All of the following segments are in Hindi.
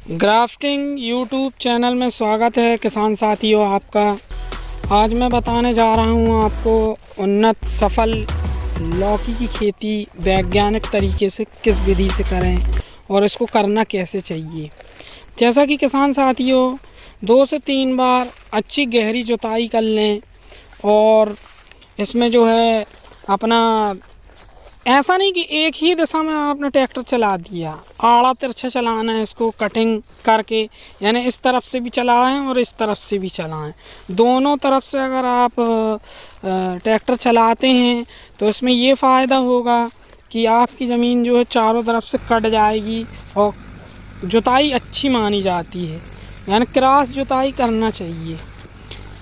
ग्राफ्टिंग यूट्यूब चैनल में स्वागत है किसान साथियों आपका। आज मैं बताने जा रहा हूँ आपको उन्नत सफल लौकी की खेती वैज्ञानिक तरीके से किस विधि से करें और इसको करना कैसे चाहिए। जैसा कि किसान साथियों 2 से 3 बार अच्छी गहरी जुताई कर लें और इसमें जो है अपना ऐसा नहीं कि एक ही दिशा में आपने ट्रैक्टर चला दिया, आड़ा तिरछा चलाना है इसको कटिंग करके, यानी इस तरफ से भी चलाएं और इस तरफ से भी चलाएं। दोनों तरफ से अगर आप ट्रैक्टर चलाते हैं तो इसमें ये फ़ायदा होगा कि आपकी ज़मीन जो है चारों तरफ से कट जाएगी और जुताई अच्छी मानी जाती है। यानी क्रॉस जुताई करना चाहिए।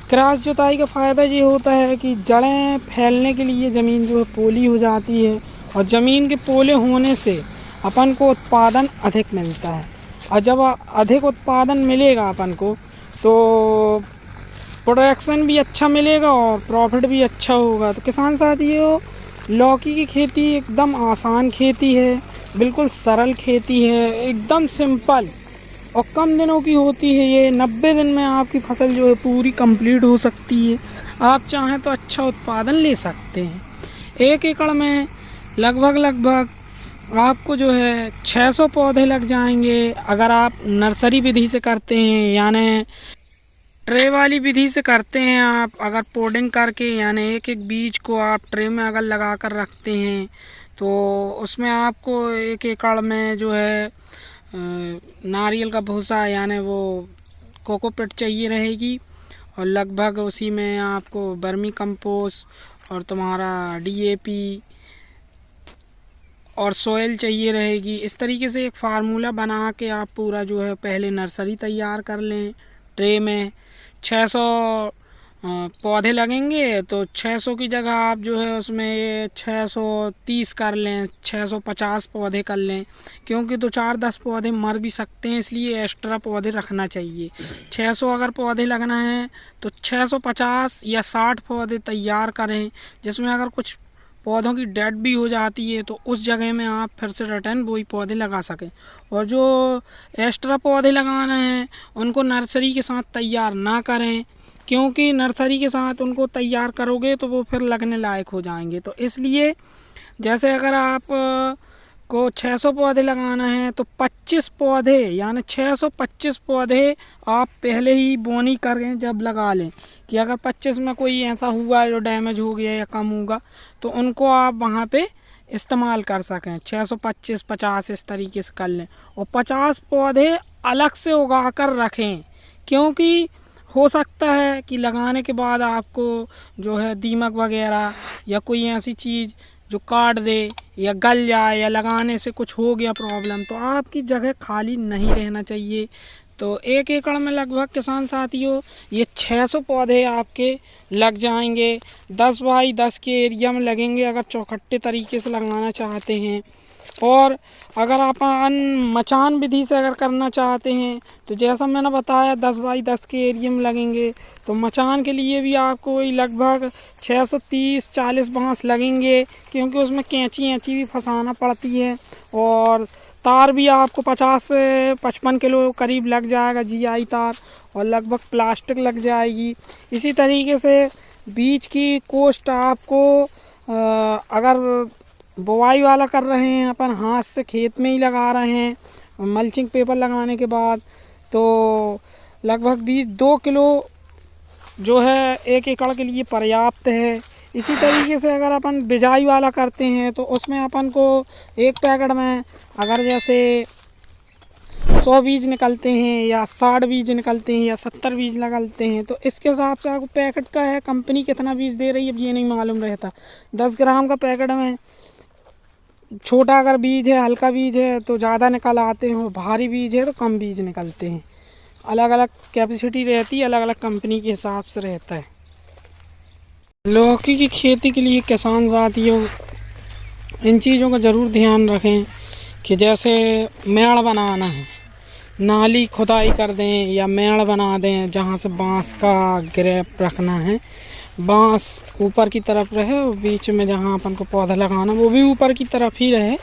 क्रॉस जुताई का फ़ायदा ये होता है कि जड़ें फैलने के लिए ज़मीन जो है पोली हो जाती है और ज़मीन के पोले होने से अपन को उत्पादन अधिक मिलता है। और जब अधिक उत्पादन मिलेगा अपन को तो प्रोडक्शन भी अच्छा मिलेगा और प्रॉफिट भी अच्छा होगा। तो किसान साथियों लौकी की खेती एकदम आसान खेती है, बिल्कुल सरल खेती है, एकदम सिंपल और कम दिनों की होती है। ये 90 दिन में आपकी फसल जो है पूरी कंप्लीट हो सकती है। आप चाहें तो अच्छा उत्पादन ले सकते हैं। 1 एकड़ में लगभग आपको जो है 600 पौधे लग जाएंगे। अगर आप नर्सरी विधि से करते हैं यानी ट्रे वाली विधि से करते हैं, आप अगर पोडिंग करके यानी एक एक बीज को आप ट्रे में अगर लगा कर रखते हैं तो उसमें आपको 1 एकड़ में जो है नारियल का भूसा यानी वो कोकोपीट चाहिए रहेगी और लगभग उसी में आपको वर्मी कंपोस्ट और तुम्हारा डीएपी और सोयल चाहिए रहेगी। इस तरीके से एक फार्मूला बना के आप पूरा जो है पहले नर्सरी तैयार कर लें। ट्रे में 600 पौधे लगेंगे तो 600 की जगह आप जो है उसमें 630 कर लें, 650 पौधे कर लें, क्योंकि 2-4-10 पौधे मर भी सकते हैं, इसलिए एक्स्ट्रा पौधे रखना चाहिए। 600 अगर पौधे लगना है तो 650 या 60 पौधे तैयार करें, जिसमें अगर कुछ पौधों की डेड भी हो जाती है तो उस जगह में आप फिर से रिटर्न वही पौधे लगा सकें। और जो एक्स्ट्रा पौधे लगाना है उनको नर्सरी के साथ तैयार ना करें, क्योंकि नर्सरी के साथ उनको तैयार करोगे तो वो फिर लगने लायक हो जाएंगे। तो इसलिए जैसे अगर आप को 600 पौधे लगाना है तो 25 पौधे यानी 625 पौधे आप पहले ही बोनी करें जब लगा लें, कि अगर 25 में कोई ऐसा हुआ जो डैमेज हो गया या कम होगा तो उनको आप वहाँ पे इस्तेमाल कर सकें। 625-50 इस तरीके से कर लें और 50 पौधे अलग से उगा कर रखें, क्योंकि हो सकता है कि लगाने के बाद आपको जो है दीमक वगैरह या कोई ऐसी चीज़ जो काट दे या गल जाए या लगाने से कुछ हो गया प्रॉब्लम, तो आपकी जगह खाली नहीं रहना चाहिए। तो 1 एकड़ में लगभग किसान साथियों ये 600 पौधे आपके लग जाएंगे। 10 बाई 10 के एरिया में लगेंगे अगर चौखट्टे तरीके से लगाना चाहते हैं। और अगर आप मचान विधि से अगर करना चाहते हैं तो जैसा मैंने बताया 10 बाई 10 के एरिया में लगेंगे, तो मचान के लिए भी आपको वही लगभग 630-40 बांस लगेंगे, क्योंकि उसमें कैंची भी फंसाना पड़ती है। और तार भी आपको 50 से 55 किलो करीब लग जाएगा जीआई तार, और लगभग प्लास्टिक लग जाएगी। इसी तरीके से बीज की कोस्ट आपको अगर बुवाई वाला कर रहे हैं अपन हाथ से खेत में ही लगा रहे हैं मल्चिंग पेपर लगाने के बाद, तो लगभग बीज 2 किलो जो है 1 एकड़ के लिए पर्याप्त है। इसी तरीके से अगर अपन बिजाई वाला करते हैं तो उसमें अपन को एक पैकेट में अगर जैसे 100 बीज निकलते हैं या 60 बीज निकलते हैं या 70 बीज निकलते हैं, तो इसके हिसाब से आपको पैकेट का है कंपनी कितना बीज दे रही है अब ये नहीं मालूम रहता। 10 ग्राम का पैकेट में छोटा अगर बीज है, हल्का बीज है तो ज़्यादा निकल आते हैं, भारी बीज है तो कम बीज निकलते हैं। अलग अलग कैपेसिटी रहती है, अलग अलग कंपनी के हिसाब से रहता है। लौकी की खेती के लिए किसान साथियों इन चीज़ों का ज़रूर ध्यान रखें कि जैसे मेड़ बनाना है, नाली खुदाई कर दें या मेड़ बना दें जहाँ से बांस का ग्रेप रखना है, बांस ऊपर की तरफ रहे और बीच में जहाँ अपन को पौधा लगाना वो भी ऊपर की तरफ ही रहे,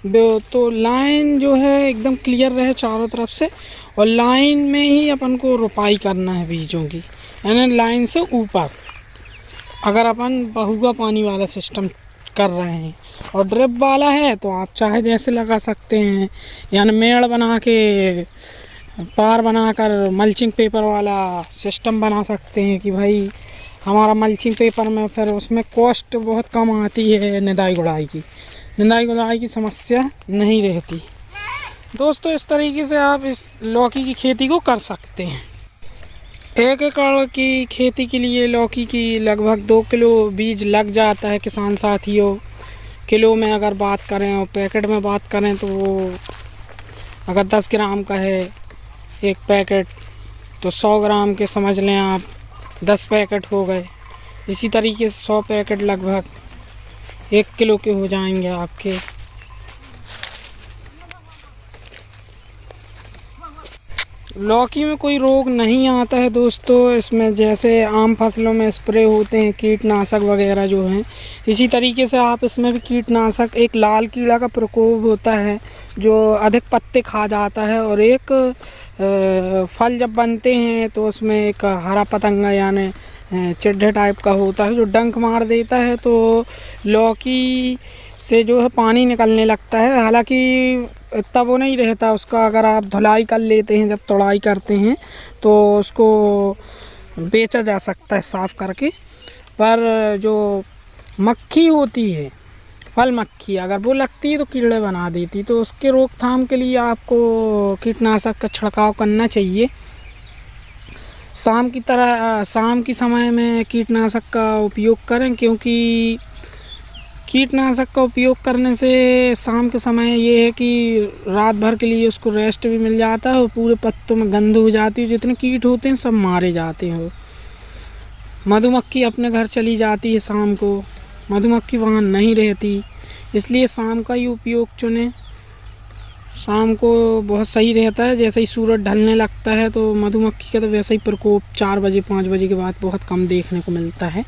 तो लाइन जो है एकदम क्लियर रहे चारों तरफ से, और लाइन में ही अपन को रोपाई करना है बीजों की, यानी लाइन से ऊपर। अगर अपन बहुगा पानी वाला सिस्टम कर रहे हैं और ड्रिप वाला है तो आप चाहे जैसे लगा सकते हैं, यानी मेड़ बना के पार बनाकर मल्चिंग पेपर वाला सिस्टम बना सकते हैं कि भाई हमारा मल्चिंग पेपर में फिर उसमें कॉस्ट बहुत कम आती है, निदाई गुड़ाई की समस्या नहीं रहती। दोस्तों इस तरीके से आप इस लौकी की खेती को कर सकते हैं। 1 एकड़ की खेती के लिए लौकी की लगभग 2 किलो बीज लग जाता है किसान साथियों। किलो में अगर बात करें और पैकेट में बात करें तो वो अगर 10 ग्राम का है एक पैकेट तो 100 ग्राम के समझ लें आप 10 पैकेट हो गए। इसी तरीके से 100 पैकेट लगभग 1 किलो के हो जाएंगे आपके। लौकी में कोई रोग नहीं आता है दोस्तों। इसमें जैसे आम फसलों में स्प्रे होते हैं कीटनाशक वगैरह जो हैं, इसी तरीके से आप इसमें भी कीटनाशक, एक लाल कीड़ा का प्रकोप होता है जो अधिक पत्ते खा जाता है, और एक फल जब बनते हैं तो उसमें एक हरा पतंगा यानी चिड्ढे टाइप का होता है जो डंक मार देता है, तो लौकी से जो है पानी निकलने लगता है। हालांकि इतना वो नहीं रहता उसका, अगर आप धुलाई कर लेते हैं, जब तोड़ाई करते हैं तो उसको बेचा जा सकता है साफ़ करके। पर जो मक्खी होती है, फल मक्खी, अगर वो लगती है तो कीड़े बना देती, तो उसके रोकथाम के लिए आपको कीटनाशक का छिड़काव करना चाहिए। शाम की समय में कीटनाशक का उपयोग करें, क्योंकि कीटनाशक का उपयोग करने से शाम के समय ये है कि रात भर के लिए उसको रेस्ट भी मिल जाता है और पूरे पत्तों में गंध हो जाती है, जितने कीट होते हैं सब मारे जाते हैं। मधुमक्खी अपने घर चली जाती है शाम को, मधुमक्खी वहाँ नहीं रहती, इसलिए शाम का ही उपयोग चुनें। शाम को बहुत सही रहता है, जैसे ही सूरज ढलने लगता है तो मधुमक्खी का तो वैसे ही प्रकोप 4 बजे 5 बजे के बाद बहुत कम देखने को मिलता है,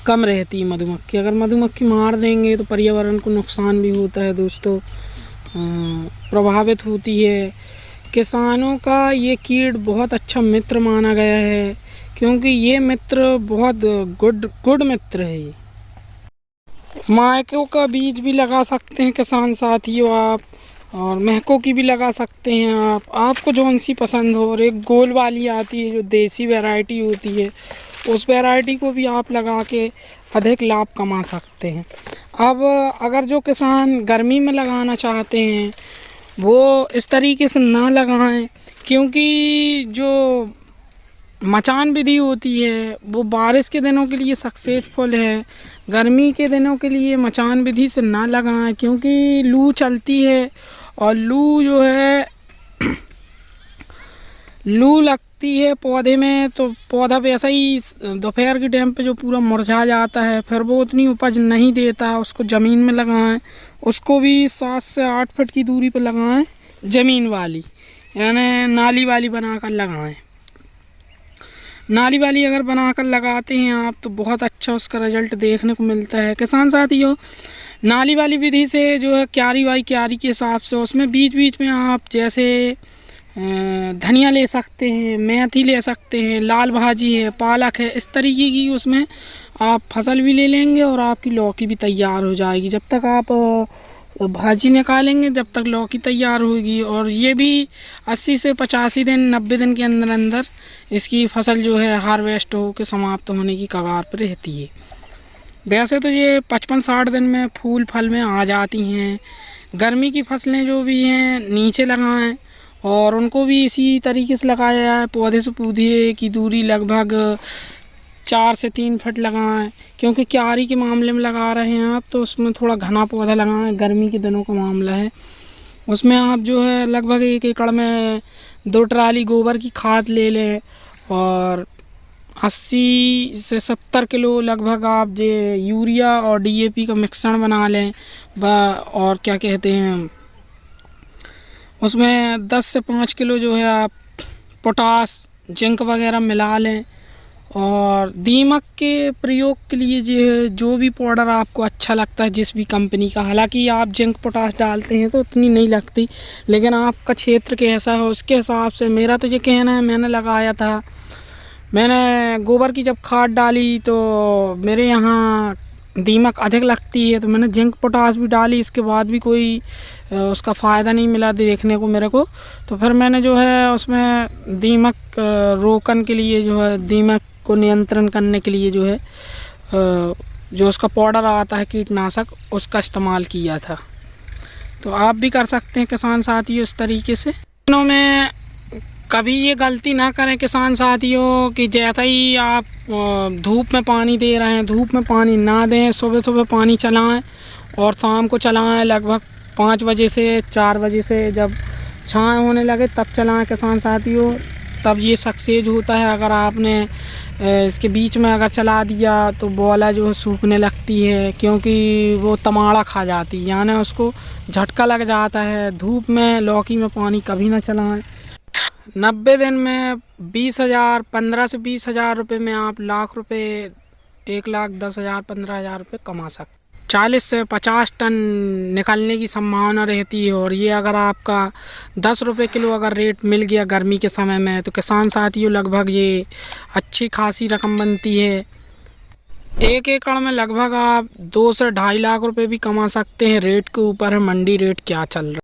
कम रहती है मधुमक्खी। अगर मधुमक्खी मार देंगे तो पर्यावरण को नुकसान भी होता है दोस्तों, प्रभावित होती है। किसानों का ये कीट बहुत अच्छा मित्र माना गया है, क्योंकि ये मित्र बहुत गुड मित्र है। ये मायकों का बीज भी लगा सकते हैं किसान साथियों आप, और महकों की भी लगा सकते हैं आप, आपको जौन सी पसंद हो। और एक गोल वाली आती है जो देसी वैरायटी होती है, उस वैरायटी को भी आप लगा के अधिक लाभ कमा सकते हैं। अब अगर जो किसान गर्मी में लगाना चाहते हैं वो इस तरीके से ना लगाएं, क्योंकि जो मचान विधि होती है वो बारिश के दिनों के लिए सक्सेसफुल है। गर्मी के दिनों के लिए मचान विधि से ना लगाएं, क्योंकि लू चलती है, और लू जो है लू लगती है पौधे में तो पौधा वैसा ही दोपहर के टाइम पे जो पूरा मुरझा जाता है, फिर वो उतनी उपज नहीं देता। उसको ज़मीन में लगाएं, उसको भी 7 से 8 फुट की दूरी पर लगाएं, ज़मीन वाली यानी नाली वाली बनाकर लगाएं। नाली वाली अगर बनाकर लगाते हैं आप तो बहुत अच्छा उसका रिजल्ट देखने को मिलता है। किसान साथियों, नाली वाली विधि से जो है क्यारी के हिसाब से उसमें बीच बीच में आप जैसे धनिया ले सकते हैं, मेथी ले सकते हैं, लाल भाजी है, पालक है, इस तरीके की उसमें आप फसल भी ले लेंगे और आपकी लौकी भी तैयार हो जाएगी। जब तक आप भाजी निकालेंगे जब तक लौकी तैयार होगी, और ये भी 80 से 85 दिन 90 दिन के अंदर अंदर इसकी फसल जो है हार्वेस्ट हो के समाप्त होने की कगार पर रहती है। वैसे तो ये 55-60 दिन में फूल फल में आ जाती हैं। गर्मी की फसलें जो भी हैं नीचे लगाएं, और उनको भी इसी तरीके से लगाया जाए। पौधे से पौधे की दूरी लगभग 4 से 3 फुट लगाएं, क्योंकि क्यारी के मामले में लगा रहे हैं आप तो उसमें थोड़ा घना पौधा लगाएं। गर्मी के दिनों का मामला है, उसमें आप जो है लगभग 1 एकड़ में 2 ट्राली गोबर की खाद ले लें, और 80 से 70 किलो लगभग आप ये यूरिया और DAP का मिश्रण बना लें। और क्या कहते हैं, उसमें 10 से 5 किलो जो है आप पोटास जिंक वगैरह मिला लें, और दीमक के प्रयोग के लिए जो भी पाउडर आपको अच्छा लगता है जिस भी कंपनी का, हालांकि आप जिंक पोटाश डालते हैं तो उतनी नहीं लगती, लेकिन आपका क्षेत्र कैसा है उसके हिसाब से मेरा तो ये कहना है, मैंने लगाया था, मैंने गोबर की जब खाद डाली तो मेरे यहाँ दीमक अधिक लगती है, तो मैंने जिंक पोटाश भी डाली, इसके बाद भी कोई उसका फ़ायदा नहीं मिला देखने को मेरे को। तो फिर मैंने जो है उसमें दीमक रोकन के लिए जो है, दीमक को नियंत्रण करने के लिए जो है जो उसका पाउडर आता है कीटनाशक, उसका इस्तेमाल किया था। तो आप भी कर सकते हैं किसान साथियों इस तरीके से। दिनों में कभी ये गलती ना करें किसान साथियों कि जैसे ही आप धूप में पानी दे रहे हैं, धूप में पानी ना दें, सुबह सुबह पानी चलाएं और शाम को चलाएं, लगभग 5 बजे से 4 बजे से जब छाँव होने लगे तब चलाएं किसान साथियों, तब ये सक्सेस होता है। अगर आपने इसके बीच में अगर चला दिया तो बौला जो है सूखने लगती है, क्योंकि वो तमाड़ा खा जाती है, यानी उसको झटका लग जाता है। धूप में लौकी में पानी कभी ना चलाएं। 90 दिन में 20,000 15 से 20,000 रुपये में आप लाख रुपए, 1,10,000 15,000 रुपये कमा सकते। 40 से 50 टन निकलने की संभावना रहती है। और ये अगर आपका 10 रुपये किलो अगर रेट मिल गया गर्मी के समय में तो किसान साथियों लगभग ये अच्छी खासी रकम बनती है। 1 एकड़ में लगभग आप 2 से 2.5 लाख रुपए भी कमा सकते हैं। रेट के ऊपर है, मंडी रेट क्या चल रहा है।